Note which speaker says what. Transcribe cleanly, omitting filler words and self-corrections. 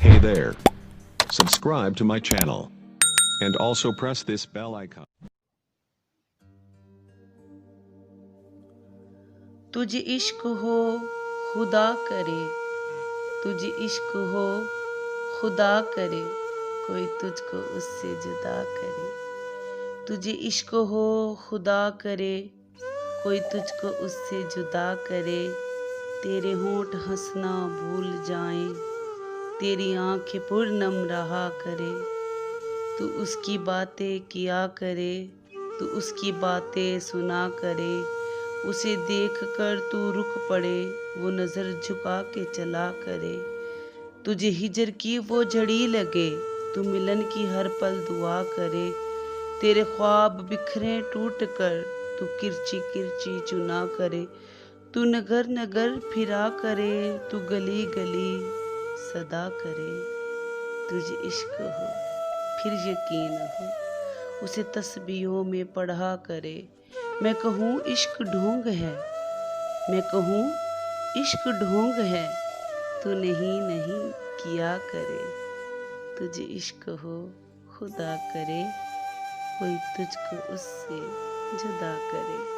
Speaker 1: Hey there. Subscribe to my channel. And also press this bell icon.
Speaker 2: तुझे इश्क हो खुदा करे, तुझे इश्क हो खुदा करे, कोई तुझको उससे जुदा करे। तुझे इश्क हो खुदा करे, कोई तुझको उससे जुदा करे। तेरे होंठ हंसना भूल जाएं, तेरी आंखें पुरनम रहा करे। तू उसकी बातें किया करे, तू उसकी बातें सुना करे। उसे देख कर तू रुक पड़े, वो नज़र झुका के चला करे। तुझे हिजर की वो झड़ी लगे, तू मिलन की हर पल दुआ करे। तेरे ख्वाब बिखरे टूट कर, तू किरची किरची चुना करे। तू नगर नगर फिरा करे, तू गली गली सदा करे। तुझे इश्क हो फिर यकीन हो, उसे तस्बीहों में पढ़ा करे। मैं कहूँ इश्क ढोंग है, मैं कहूँ इश्क ढोंग है, तू नहीं नहीं किया करे। तुझे इश्क हो खुदा करे, कोई तुझको उससे जुदा करे।